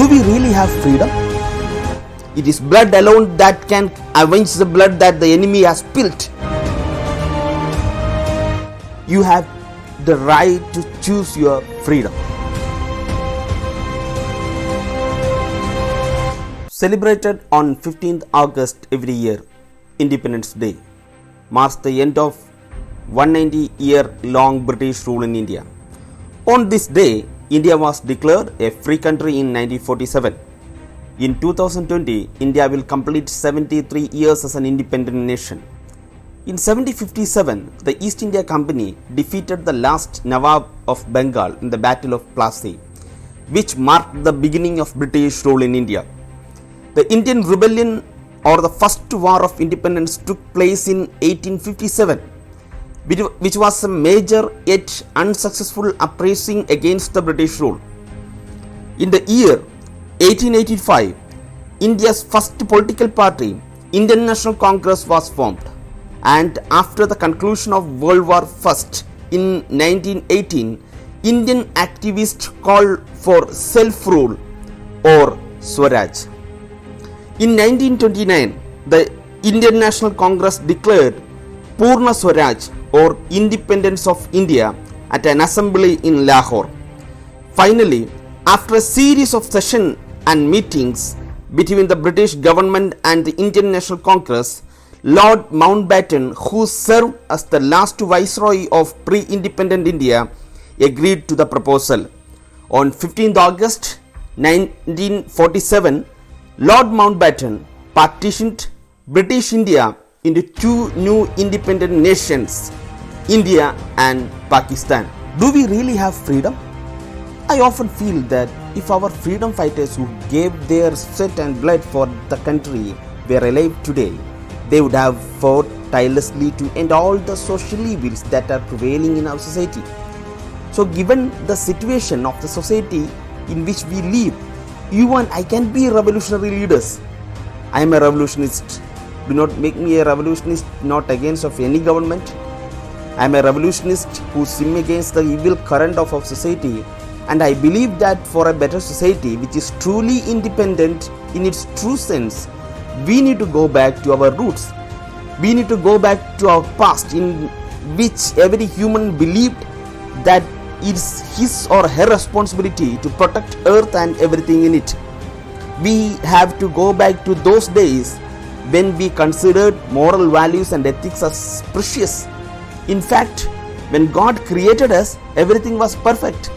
Do we really have freedom? It is blood alone that can avenge the blood that the enemy has spilled. You have the right to choose your freedom. Celebrated on 15th August every year, Independence Day marks the end of 190-year-long British rule in India. On this day, India was declared a free country in 1947. In 2020, India will complete 73 years as an independent nation. In 1757, the East India Company defeated the last Nawab of Bengal in the Battle of Plassey, which marked the beginning of British rule in India. The Indian Rebellion, or the First War of Independence, took place in 1857, which was a major yet unsuccessful uprising against the British rule. In the year 1885, India's first political party, Indian National Congress, was formed, and after the conclusion of World War I in 1918, Indian activists called for self-rule or Swaraj. In 1929, the Indian National Congress declared Purna Swaraj or Independence of India at an assembly in Lahore. Finally, after a series of sessions and meetings between the British government and the Indian National Congress, Lord Mountbatten, who served as the last viceroy of pre-independent India, agreed to the proposal. On 15th August 1947, Lord Mountbatten partitioned British India into two new independent nations, India and Pakistan. Do we really have freedom? I often feel that if our freedom fighters who gave their sweat and blood for the country were alive today, they would have fought tirelessly to end all the social evils that are prevailing in our society. So given the situation of the society in which we live, you and I can be revolutionary leaders. I am a revolutionist. Do not make me a revolutionist not against of any government. I am a revolutionist who swim against the evil current of our society, and I believe that for a better society which is truly independent in its true sense, we need to go back to our roots. We need to go back to our past, in which every human believed that it's his or her responsibility to protect earth and everything in it. We have to go back to those days when we considered moral values and ethics as precious. In fact, when God created us, everything was perfect.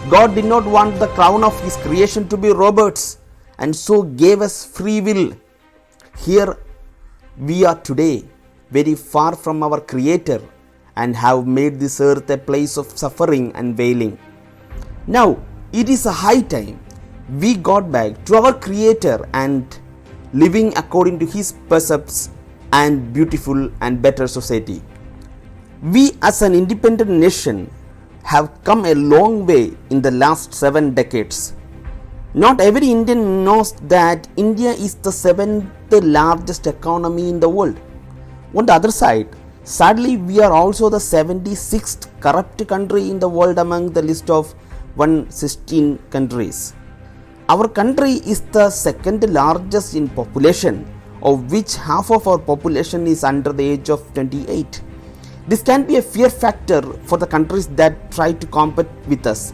God did not want the crown of his creation to be robots, and so gave us free will. Here we are today, very far from our Creator, and have made this earth a place of suffering and wailing. Now it is a high time we got back to our Creator and living according to his precepts and beautiful and better society. We as an independent nation have come a long way in the last 7 decades. Not every Indian knows that India is the 7th largest economy in the world. On the other side, sadly, we are also the 76th corrupt country in the world among the list of 116 countries. Our country is the second largest in population, of which half of our population is under the age of 28. This can be a fear factor for the countries that try to compete with us.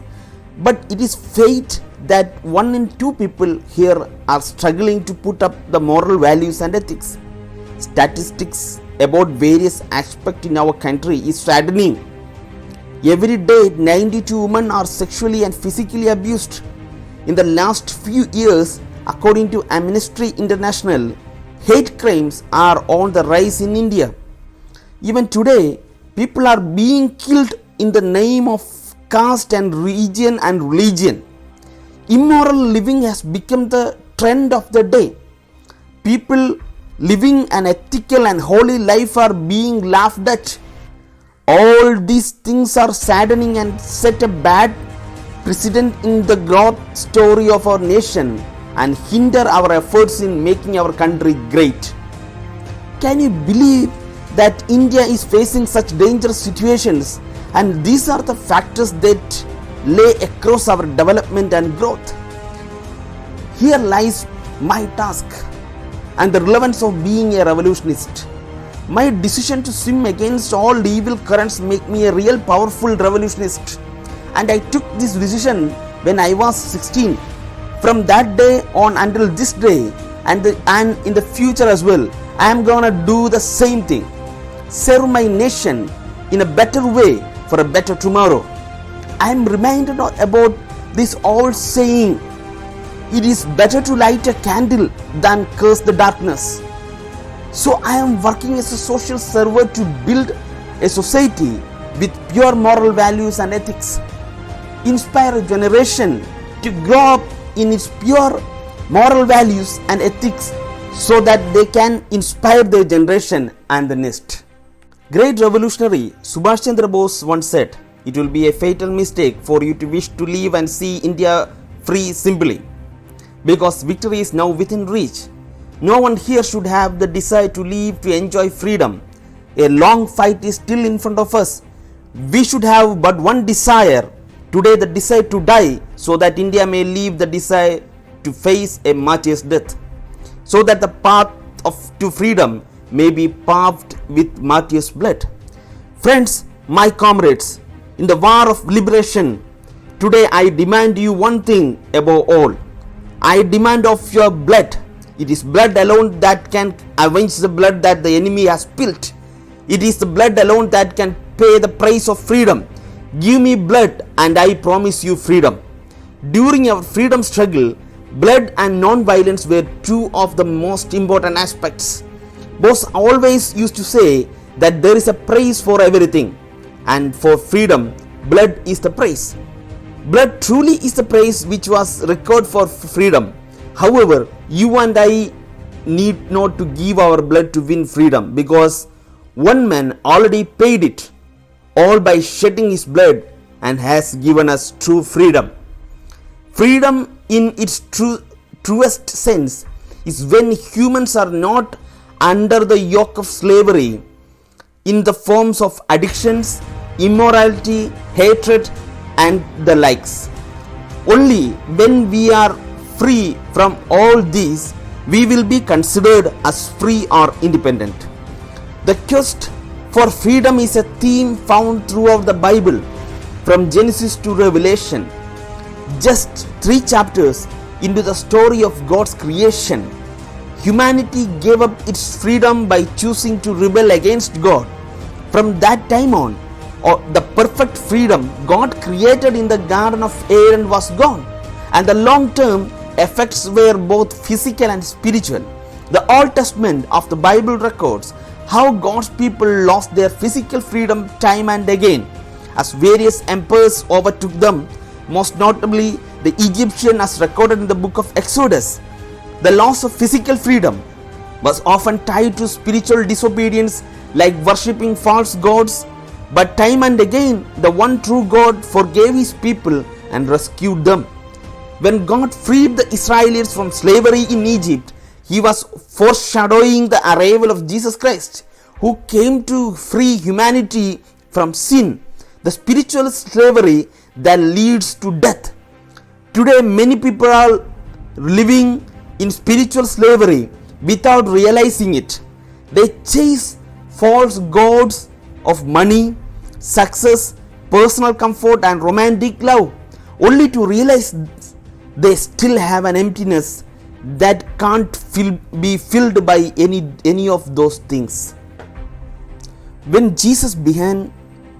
But it is fate that 1 in 2 people here are struggling to put up the moral values and ethics. Statistics about various aspects in our country is saddening. Every day, 92 women are sexually and physically abused. In the last few years, according to Amnesty International, hate crimes are on the rise in India. Even today, people are being killed in the name of caste and region and religion. Immoral living has become the trend of the day. People living an ethical and holy life are being laughed at. All these things are saddening and set a bad precedent in the growth story of our nation and hinder our efforts in making our country great. Can you believe that India is facing such dangerous situations, and these are the factors that lay across our development and growth? Here lies my task and the relevance of being a revolutionist. My decision to swim against all evil currents make me a real powerful revolutionist. And I took this decision when I was 16. From that day on until this day and in the future as well, I am gonna do the same thing. Serve my nation in a better way for a better tomorrow. I am reminded about this old saying, it is better to light a candle than curse the darkness. So I am working as a social server to build a society with pure moral values and ethics. Inspire a generation to grow up in its pure moral values and ethics so that they can inspire their generation and the next. Great revolutionary Subhash Chandra Bose once said, it will be a fatal mistake for you to wish to live and see India free simply, because victory is now within reach. No one here should have the desire to live to enjoy freedom. A long fight is still in front of us. We should have but one desire, today the desire to die, so that India may leave the desire to face a martyr's death, so that the path to freedom may be paved with martyr's blood. Friends, my comrades, in the war of liberation, today I demand you one thing above all. I demand of your blood. It is blood alone that can avenge the blood that the enemy has spilled. It is the blood alone that can pay the price of freedom. Give me blood and I promise you freedom. During our freedom struggle, blood and non-violence were two of the most important aspects. Bose always used to say that there is a price for everything, and for freedom, blood is the price. Blood truly is the price which was required for freedom. However, you and I need not to give our blood to win freedom, because one man already paid it all by shedding his blood and has given us true freedom. Freedom in its truest sense is when humans are not under the yoke of slavery in the forms of addictions, immorality, hatred and the likes. Only when we are free from all these, we will be considered as free or independent. The quest for freedom is a theme found throughout the Bible, from Genesis to Revelation. Just 3 chapters into the story of God's creation, humanity gave up its freedom by choosing to rebel against God. From that time on, the perfect freedom God created in the Garden of Eden was gone, and the long-term effects were both physical and spiritual. The Old Testament of the Bible records how God's people lost their physical freedom time and again as various empires overtook them, most notably the Egyptian, as recorded in the book of Exodus. The loss of physical freedom was often tied to spiritual disobedience, like worshipping false gods, but time and again the one true God forgave his people and rescued them. When God freed the Israelites from slavery in Egypt, he was foreshadowing the arrival of Jesus Christ, who came to free humanity from sin, the spiritual slavery that leads to death. Today many people are living in spiritual slavery without realizing it. They chase false gods of money, success, personal comfort and romantic love, only to realize they still have an emptiness that can't be filled by any of those things. When Jesus began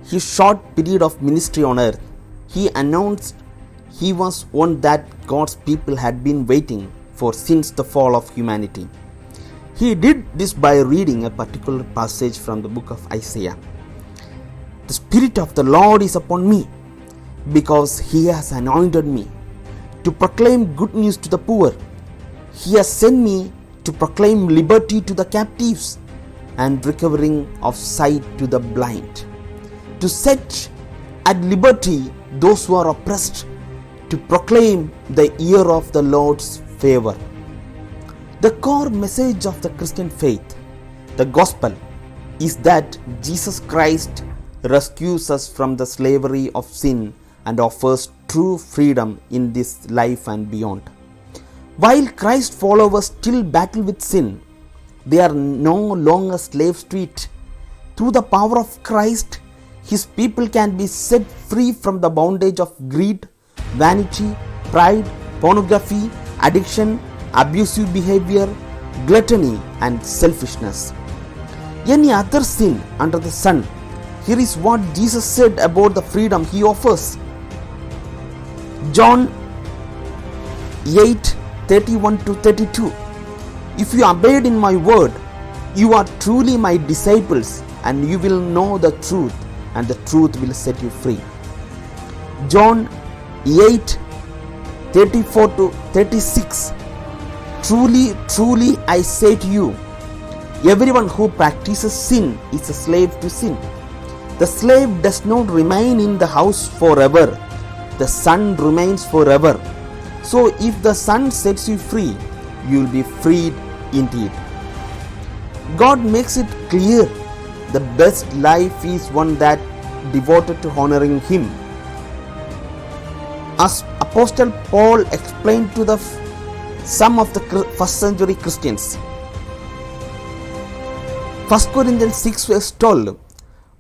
his short period of ministry on earth, he announced he was one that God's people had been waiting for since the fall of humanity. He did this by reading a particular passage from the book of Isaiah. The Spirit of the Lord is upon me, because he has anointed me to proclaim good news to the poor. He has sent me to proclaim liberty to the captives and recovering of sight to the blind, to set at liberty those who are oppressed, to proclaim the year of the Lord's favor. The core message of the Christian faith, the gospel, is that Jesus Christ rescues us from the slavery of sin and offers true freedom in this life and beyond. While Christ followers still battle with sin, they are no longer slaves to it. Through the power of Christ, His people can be set free from the bondage of greed, vanity, pride, pornography, addiction, abusive behavior, gluttony, and selfishness. Any other sin under the sun. Here is what Jesus said about the freedom He offers. John 8:31-32. If you abide in my word, you are truly my disciples, and you will know the truth, and the truth will set you free. John 8:34-36. Truly, truly, I say to you, everyone who practices sin is a slave to sin. The slave does not remain in the house forever. The Son remains forever. So if the Son sets you free, you will be freed indeed. God makes it clear the best life is one that devoted to honoring Him. As Apostle Paul explained to some of the first century Christians, 1 Corinthians 6:12,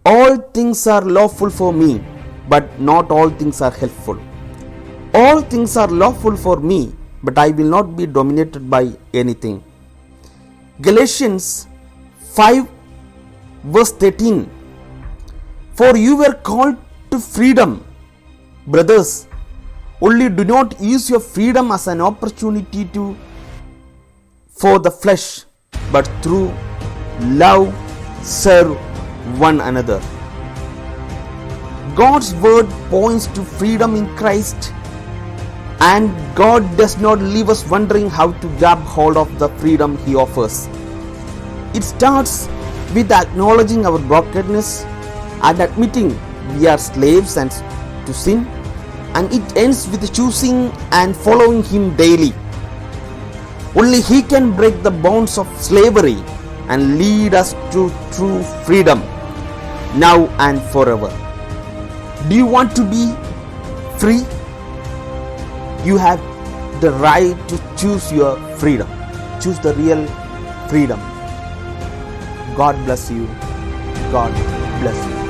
all things are lawful for me, but not all things are helpful. All things are lawful for me, but I will not be dominated by anything. Galatians 5:13, for you were called to freedom, brothers. Only do not use your freedom as an opportunity for the flesh, but through love serve one another. God's word points to freedom in Christ, and God does not leave us wondering how to grab hold of the freedom He offers. It starts with acknowledging our brokenness and admitting we are slaves to sin, and it ends with choosing and following Him daily. Only He can break the bonds of slavery and lead us to true freedom, now and forever. Do you want to be free? You have the right to choose your freedom. Choose the real freedom. God bless you. God bless you.